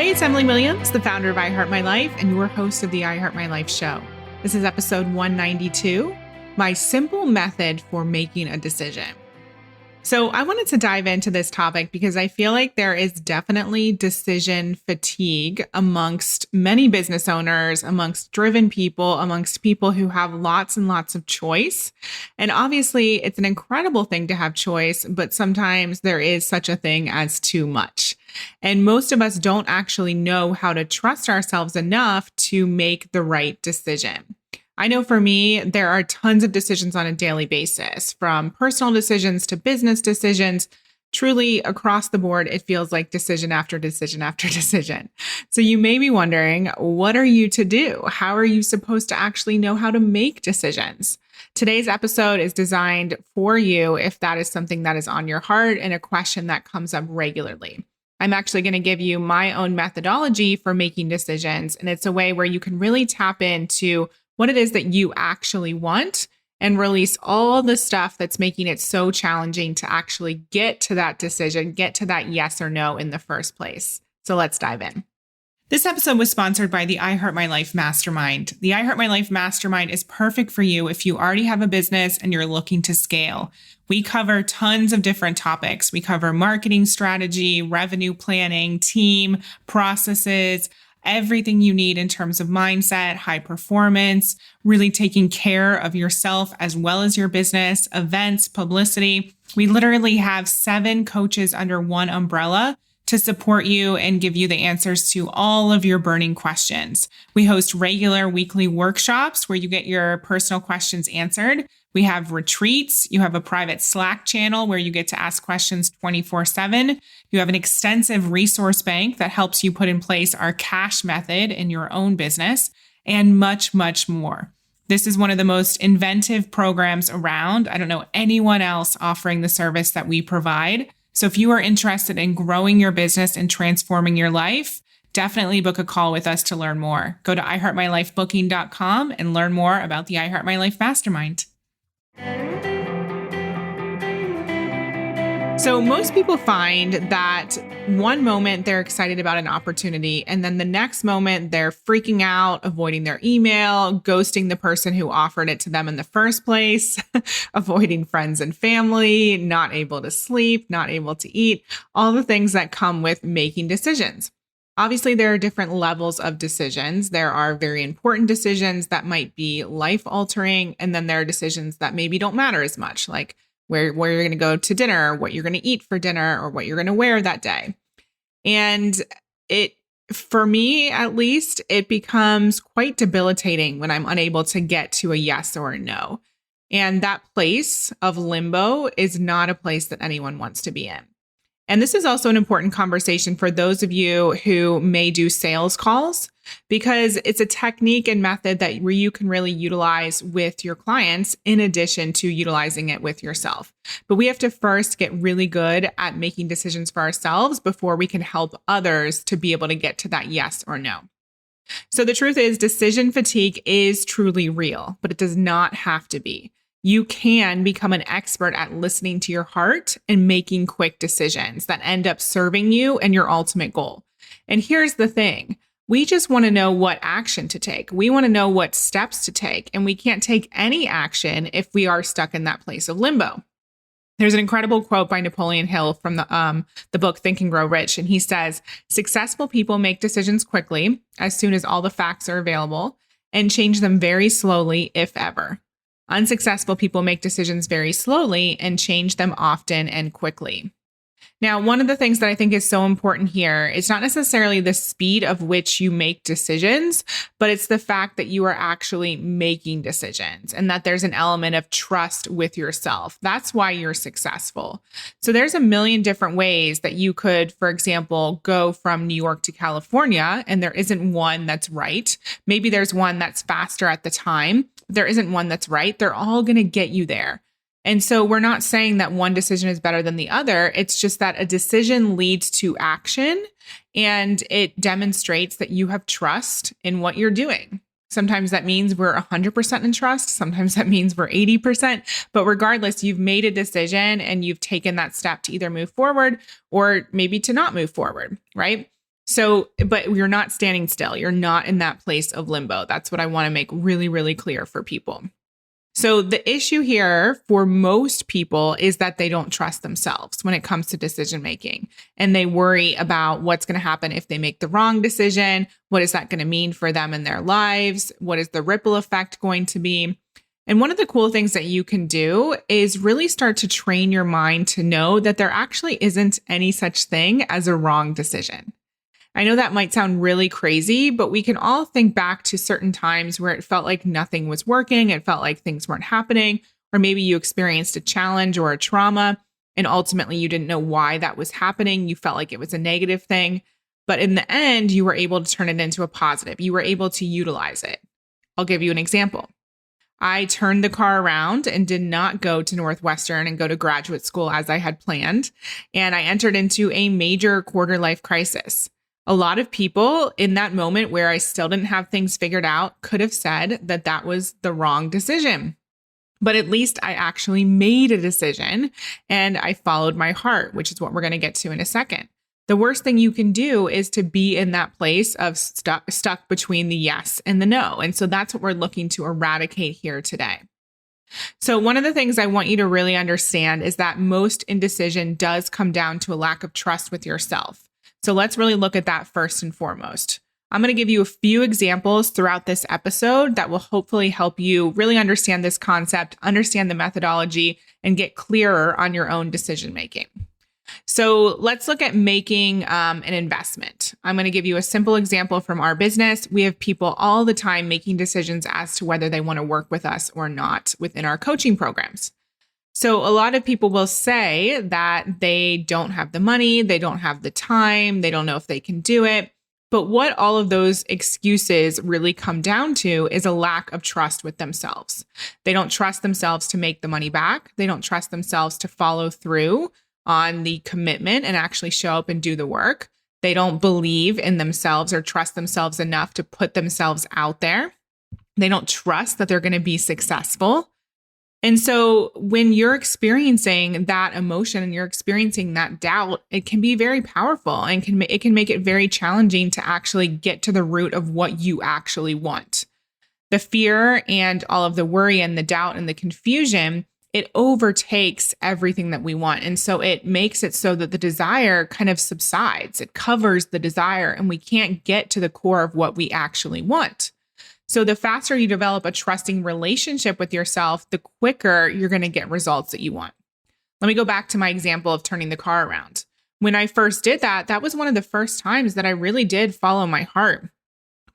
Hey, it's Emily Williams, the founder of I Heart My Life and your host of the I Heart My Life show. This is episode 192, my simple method for making a decision. So I wanted to dive into this topic because I feel like there is definitely decision fatigue amongst many business owners, amongst driven people, amongst people who have lots and lots of choice. And obviously, it's an incredible thing to have choice, but sometimes there is such a thing as too much. And most of us don't actually know how to trust ourselves enough to make the right decision. I know for me, there are tons of decisions on a daily basis, from personal decisions to business decisions. Truly, across the board, it feels like decision after decision after decision. So you may be wondering, what are you to do? How are you supposed to actually know how to make decisions? Today's episode is designed for you if that is something that is on your heart and a question that comes up regularly. I'm actually going to give you my own methodology for making decisions, and it's a way where you can really tap into what it is that you actually want and release all the stuff that's making it so challenging to actually get to that decision, get to that yes or no in the first place. So let's dive in. This episode was sponsored by the I Heart My Life Mastermind. The I Heart My Life Mastermind is perfect for you if you already have a business and you're looking to scale. We cover tons of different topics. We cover marketing strategy, revenue planning, team, processes, everything you need in terms of mindset, high performance, really taking care of yourself as well as your business, events, publicity. We literally have 7 coaches under one umbrella to support you and give you the answers to all of your burning questions. We host regular weekly workshops where you get your personal questions answered. We have retreats. You have a private Slack channel where you get to ask questions 24/7. You have an extensive resource bank that helps you put in place our cash method in your own business, and much, much more. This is one of the most inventive programs around. I don't know anyone else offering the service that we provide. So if you are interested in growing your business and transforming your life, definitely book a call with us to learn more. Go to iheartmylifebooking.com and learn more about the I Heart My Life Mastermind. So most people find that one moment they're excited about an opportunity, and then the next moment they're freaking out, avoiding their email, ghosting the person who offered it to them in the first place, avoiding friends and family, not able to sleep, not able to eat, all the things that come with making decisions. Obviously, there are different levels of decisions. There are very important decisions that might be life-altering, and then there are decisions that maybe don't matter as much, like where you're going to go to dinner, what you're going to eat for dinner, or what you're going to wear that day. And for me, at least, it becomes quite debilitating when I'm unable to get to a yes or a no. And that place of limbo is not a place that anyone wants to be in. And this is also an important conversation for those of you who may do sales calls, because it's a technique and method that where you can really utilize with your clients in addition to utilizing it with yourself. But we have to first get really good at making decisions for ourselves before we can help others to be able to get to that yes or no. So the truth is, decision fatigue is truly real, but it does not have to be. You can become an expert at listening to your heart and making quick decisions that end up serving you and your ultimate goal. And here's the thing. We just want to know what action to take. We want to know what steps to take. And we can't take any action if we are stuck in that place of limbo. There's an incredible quote by Napoleon Hill from the book Think and Grow Rich. And he says, successful people make decisions quickly, as soon as all the facts are available, and change them very slowly, if ever. Unsuccessful people make decisions very slowly and change them often and quickly. Now, one of the things that I think is so important here is not necessarily the speed of which you make decisions, but it's the fact that you are actually making decisions and that there's an element of trust with yourself. That's why you're successful. So there's a million different ways that you could, for example, go from New York to California, and there isn't one that's right. Maybe there's one that's faster at the time. There isn't one that's right. They're all going to get you there. And so we're not saying that one decision is better than the other. It's just that a decision leads to action and it demonstrates that you have trust in what you're doing. Sometimes that means we're 100% in trust. Sometimes that means we're 80%. But regardless, you've made a decision and you've taken that step to either move forward or maybe to not move forward, right? But you're not standing still. You're not in that place of limbo. That's what I want to make really, really clear for people. So the issue here for most people is that they don't trust themselves when it comes to decision making. And they worry about what's going to happen if they make the wrong decision. What is that going to mean for them in their lives? What is the ripple effect going to be? And one of the cool things that you can do is really start to train your mind to know that there actually isn't any such thing as a wrong decision. I know that might sound really crazy, but we can all think back to certain times where it felt like nothing was working. It felt like things weren't happening, or maybe you experienced a challenge or a trauma, and ultimately you didn't know why that was happening. You felt like it was a negative thing, but in the end, you were able to turn it into a positive. You were able to utilize it. I'll give you an example. I turned the car around and did not go to Northwestern and go to graduate school as I had planned, and I entered into a major quarter life crisis. A lot of people in that moment where I still didn't have things figured out could have said that that was the wrong decision. But at least I actually made a decision and I followed my heart, which is what we're going to get to in a second. The worst thing you can do is to be in that place of stuck between the yes and the no. And so that's what we're looking to eradicate here today. So one of the things I want you to really understand is that most indecision does come down to a lack of trust with yourself. So let's really look at that first and foremost. I'm going to give you a few examples throughout this episode that will hopefully help you really understand this concept, understand the methodology, and get clearer on your own decision making. So let's look at making an investment. I'm going to give you a simple example from our business. We have people all the time making decisions as to whether they want to work with us or not within our coaching programs. So a lot of people will say that they don't have the money, they don't have the time, they don't know if they can do it. But what all of those excuses really come down to is a lack of trust with themselves. They don't trust themselves to make the money back. They don't trust themselves to follow through on the commitment and actually show up and do the work. They don't believe in themselves or trust themselves enough to put themselves out there. They don't trust that they're going to be successful. And so when you're experiencing that emotion and you're experiencing that doubt, it can be very powerful and it can make it very challenging to actually get to the root of what you actually want. The fear and all of the worry and the doubt and the confusion, it overtakes everything that we want. And so it makes it so that the desire kind of subsides. It covers the desire and we can't get to the core of what we actually want. So the faster you develop a trusting relationship with yourself, the quicker you're going to get results that you want. Let me go back to my example of turning the car around. When I first did that, that was one of the first times that I really did follow my heart.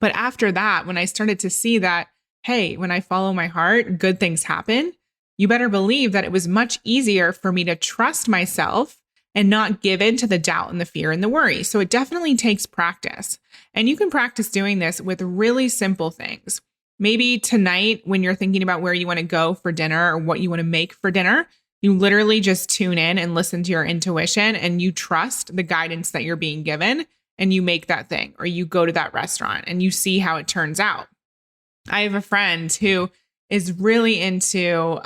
But after that, when I started to see that, hey, when I follow my heart, good things happen, you better believe that it was much easier for me to trust myself and not give in to the doubt and the fear and the worry. So it definitely takes practice. And you can practice doing this with really simple things. Maybe tonight, when you're thinking about where you want to go for dinner or what you want to make for dinner, you literally just tune in and listen to your intuition and you trust the guidance that you're being given and you make that thing, or you go to that restaurant and you see how it turns out. I have a friend who is really into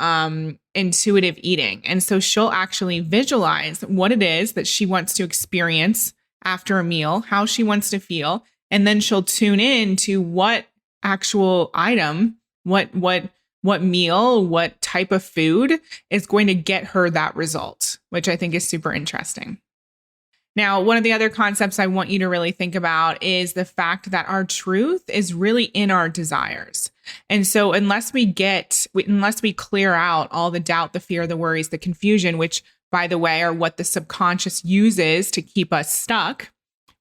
intuitive eating. And so she'll actually visualize what it is that she wants to experience after a meal, how she wants to feel. And then she'll tune in to what actual item, what meal, what type of food is going to get her that result, which I think is super interesting. Now, one of the other concepts I want you to really think about is the fact that our truth is really in our desires. And so unless we clear out all the doubt, the fear, the worries, the confusion, which, by the way, are what the subconscious uses to keep us stuck,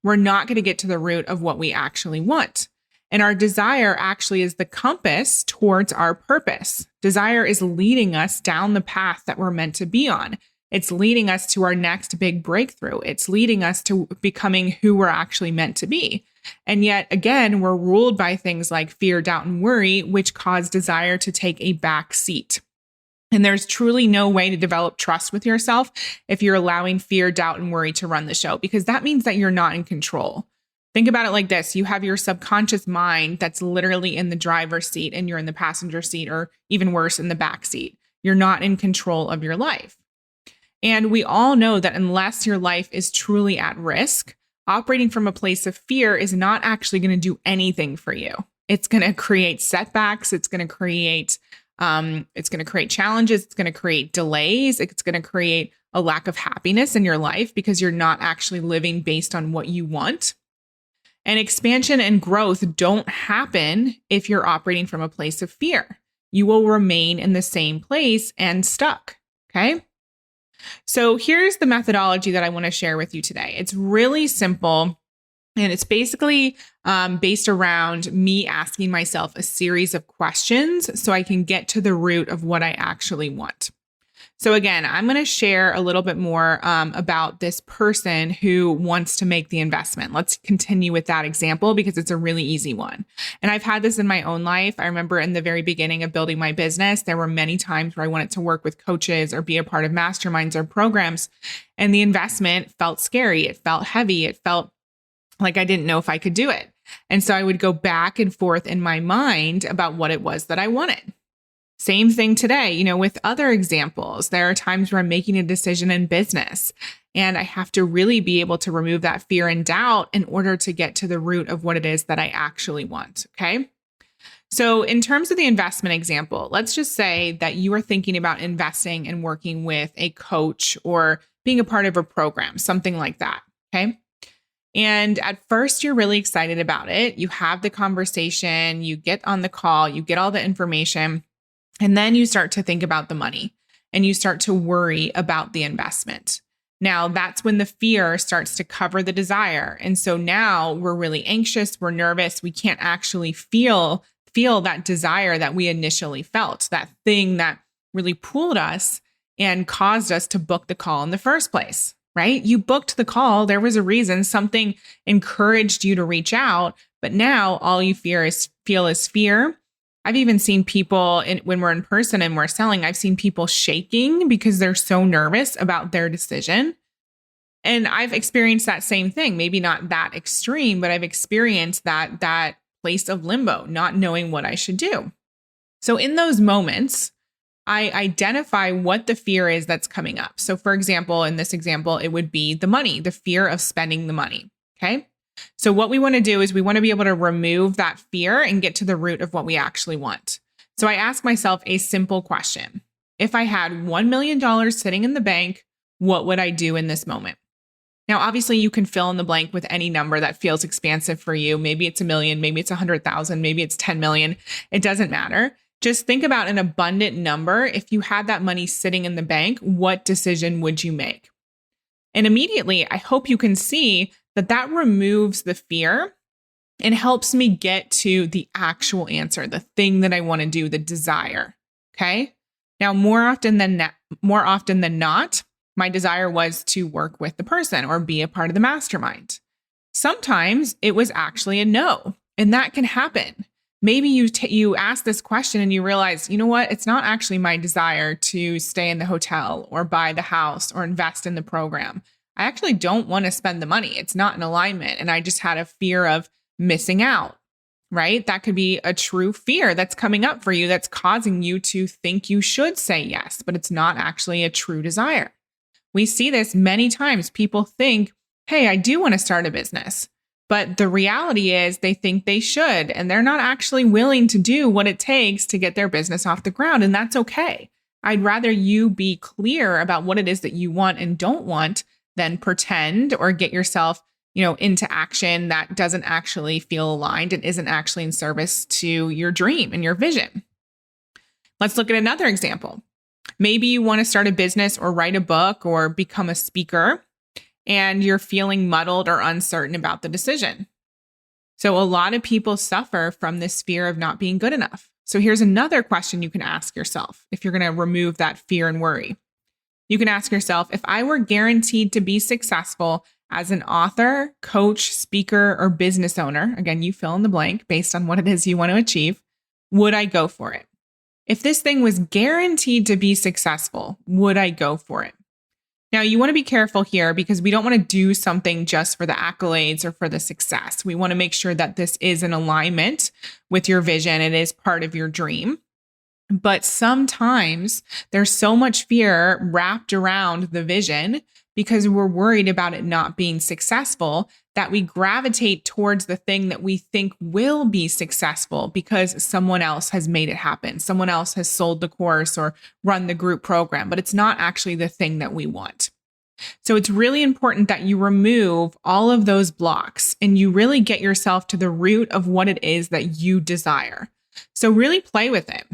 we're not going to get to the root of what we actually want. And our desire actually is the compass towards our purpose. Desire is leading us down the path that we're meant to be on. It's leading us to our next big breakthrough. It's leading us to becoming who we're actually meant to be. And yet, again, we're ruled by things like fear, doubt, and worry, which cause desire to take a back seat. And there's truly no way to develop trust with yourself if you're allowing fear, doubt, and worry to run the show, because that means that you're not in control. Think about it like this. You have your subconscious mind that's literally in the driver's seat and you're in the passenger seat, or even worse, in the back seat. You're not in control of your life. And we all know that unless your life is truly at risk, Operating from a place of fear is not actually going to do anything for you. It's going to create setbacks. It's going to create challenges. It's going to create delays. It's going to create a lack of happiness in your life because you're not actually living based on what you want. And expansion and growth don't happen if you're operating from a place of fear. You will remain in the same place and stuck. Okay. So here's the methodology that I want to share with you today. It's really simple. And it's basically based around me asking myself a series of questions so I can get to the root of what I actually want. So again, I'm going to share a little bit more about this person who wants to make the investment. Let's continue with that example because it's a really easy one. And I've had this in my own life. I remember in the very beginning of building my business, there were many times where I wanted to work with coaches or be a part of masterminds or programs. And the investment felt scary. It felt heavy. It felt like I didn't know if I could do it. And so I would go back and forth in my mind about what it was that I wanted. Same thing today, with other examples. There are times where I'm making a decision in business and I have to really be able to remove that fear and doubt in order to get to the root of what it is that I actually want. Okay. So in terms of the investment example, let's just say that you are thinking about investing and working with a coach or being a part of a program, something like that. Okay. And at first, you're really excited about it. You have the conversation, you get on the call, you get all the information, and then you start to think about the money and you start to worry about the investment. Now, that's when the fear starts to cover the desire. And so now we're really anxious, we're nervous, we can't actually feel that desire that we initially felt, that thing that really pulled us and caused us to book the call in the first place. Right? You booked the call. There was a reason. Something encouraged you to reach out. But now all you feel is fear. I've even seen people when we're in person and we're selling, I've seen people shaking because they're so nervous about their decision. And I've experienced that same thing. Maybe not that extreme, but I've experienced that place of limbo, not knowing what I should do. So in those moments, I identify what the fear is that's coming up. So for example, in this example, it would be the money, the fear of spending the money. Okay. So what we want to do is we want to be able to remove that fear and get to the root of what we actually want. So I ask myself a simple question. If I had $1 million sitting in the bank, what would I do in this moment? Now, obviously you can fill in the blank with any number that feels expansive for you. Maybe it's 1 million, maybe it's 100,000, maybe it's 10 million. It doesn't matter. Just think about an abundant number. If you had that money sitting in the bank, what decision would you make? And immediately, I hope you can see that removes the fear and helps me get to the actual answer, the thing that I want to do, the desire. Okay. Now, more often than not, my desire was to work with the person or be a part of the mastermind. Sometimes it was actually a no, and that can happen. Maybe you ask this question and you realize, you know what? It's not actually my desire to stay in the hotel or buy the house or invest in the program. I actually don't want to spend the money. It's not in alignment. And I just had a fear of missing out, right? That could be a true fear that's coming up for you that's causing you to think you should say yes, but it's not actually a true desire. We see this many times. People think, hey, I do want to start a business. But the reality is they think they should, and they're not actually willing to do what it takes to get their business off the ground. And that's okay. I'd rather you be clear about what it is that you want and don't want than pretend or get yourself, into action that doesn't actually feel aligned and isn't actually in service to your dream and your vision. Let's look at another example. Maybe you want to start a business or write a book or become a speaker, and you're feeling muddled or uncertain about the decision. So a lot of people suffer from this fear of not being good enough. So here's another question you can ask yourself if you're going to remove that fear and worry. You can ask yourself, if I were guaranteed to be successful as an author, coach, speaker, or business owner, again, you fill in the blank based on what it is you want to achieve, would I go for it? If this thing was guaranteed to be successful, would I go for it? Now, you want to be careful here because we don't want to do something just for the accolades or for the success. We want to make sure that this is in alignment with your vision. It is part of your dream. But sometimes there's so much fear wrapped around the vision because we're worried about it not being successful, that we gravitate towards the thing that we think will be successful because someone else has made it happen. Someone else has sold the course or run the group program, but it's not actually the thing that we want. So it's really important that you remove all of those blocks and you really get yourself to the root of what it is that you desire. So really play with it.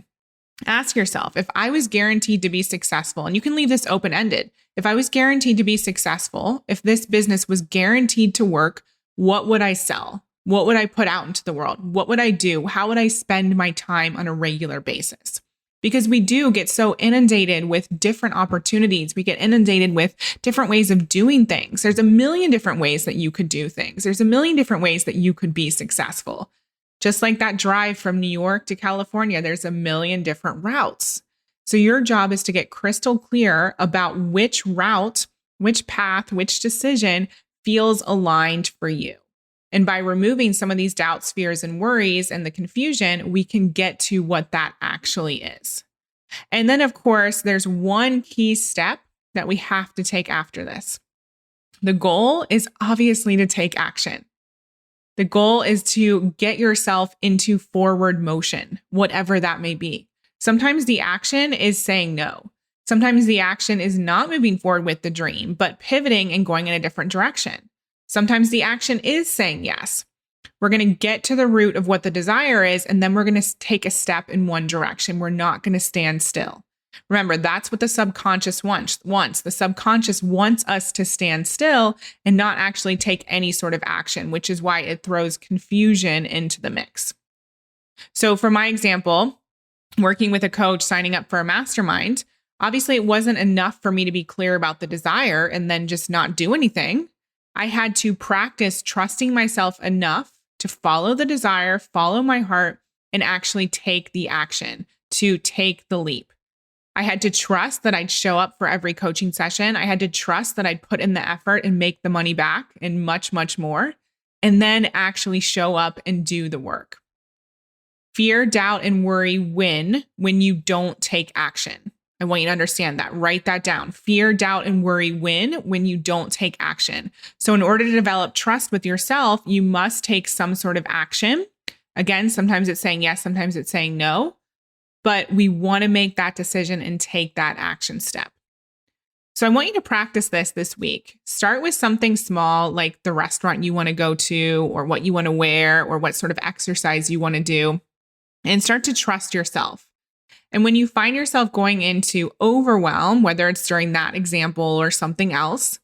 Ask yourself, if I was guaranteed to be successful, and you can leave this open-ended, if I was guaranteed to be successful, if this business was guaranteed to work, what would I sell? What would I put out into the world? What would I do? How would I spend my time on a regular basis? Because we do get so inundated with different opportunities. We get inundated with different ways of doing things. There's a million different ways that you could do things. There's a million different ways that you could be successful. Just like that drive from New York to California, there's a million different routes. So your job is to get crystal clear about which route, which path, which decision feels aligned for you. And by removing some of these doubts, fears, and worries and the confusion, we can get to what that actually is. And then, of course, there's one key step that we have to take after this. The goal is obviously to take action. The goal is to get yourself into forward motion, whatever that may be. Sometimes the action is saying no. Sometimes the action is not moving forward with the dream, but pivoting and going in a different direction. Sometimes the action is saying yes. We're going to get to the root of what the desire is, and then we're going to take a step in one direction. We're not going to stand still. Remember, that's what the subconscious wants. The subconscious wants us to stand still and not actually take any sort of action, which is why it throws confusion into the mix. So for my example, working with a coach, signing up for a mastermind, obviously it wasn't enough for me to be clear about the desire and then just not do anything. I had to practice trusting myself enough to follow the desire, follow my heart, and actually take the action, to take the leap. I had to trust that I'd show up for every coaching session. I had to trust that I'd put in the effort and make the money back and much, much more, and then actually show up and do the work. Fear, doubt, and worry win when you don't take action. I want you to understand that. Write that down. Fear, doubt, and worry win when you don't take action. So in order to develop trust with yourself, you must take some sort of action. Again, sometimes it's saying yes, sometimes it's saying no. But we want to make that decision and take that action step. So I want you to practice this week. Start with something small, like the restaurant you want to go to, or what you want to wear, or what sort of exercise you want to do, and start to trust yourself. And when you find yourself going into overwhelm, whether it's during that example or something else,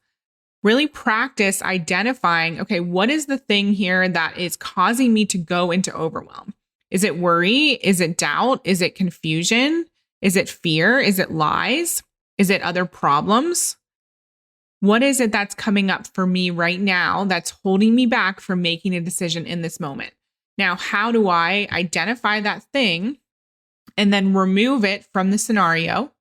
really practice identifying, okay, what is the thing here that is causing me to go into overwhelm? Is it worry? Is it doubt? Is it confusion? Is it fear? Is it lies? Is it other problems? What is it that's coming up for me right now that's holding me back from making a decision in this moment? Now, how do I identify that thing and then remove it from the scenario?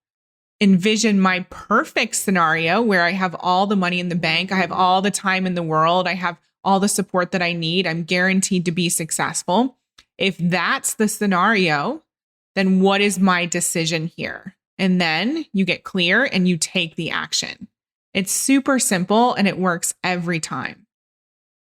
Envision my perfect scenario where I have all the money in the bank. I have all the time in the world. I have all the support that I need. I'm guaranteed to be successful. If that's the scenario, then what is my decision here? And then you get clear and you take the action. It's super simple and it works every time.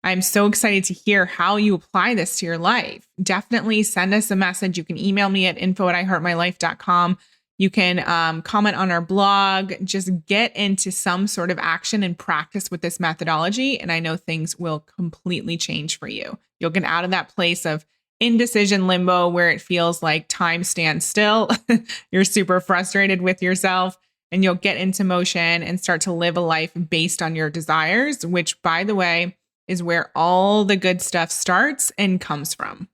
I'm so excited to hear how you apply this to your life. Definitely send us a message. You can email me at info@iheartmylife.com. You can comment on our blog. Just get into some sort of action and practice with this methodology. And I know things will completely change for you. You'll get out of that place of indecision limbo where it feels like time stands still. You're super frustrated with yourself, and you'll get into motion and start to live a life based on your desires, which, by the way, is where all the good stuff starts and comes from.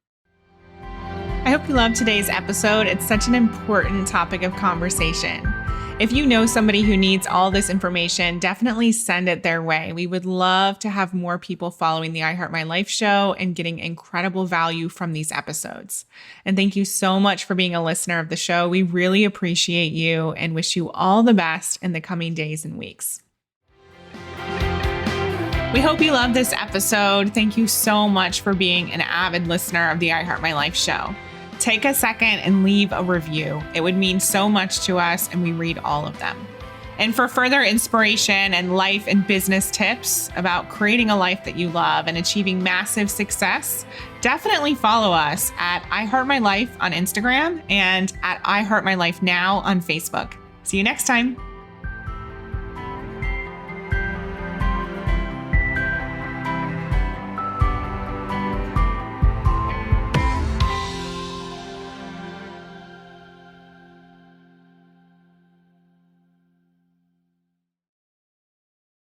I hope you loved today's episode. It's such an important topic of conversation. If you know somebody who needs all this information, definitely send it their way. We would love to have more people following the I Heart My Life show and getting incredible value from these episodes. And thank you so much for being a listener of the show. We really appreciate you and wish you all the best in the coming days and weeks. We hope you loved this episode. Thank you so much for being an avid listener of the I Heart My Life show. Take a second and leave a review. It would mean so much to us, and we read all of them. And for further inspiration and life and business tips about creating a life that you love and achieving massive success, definitely follow us at iHeartMyLife on Instagram and at iHeartMyLifeNow on Facebook. See you next time.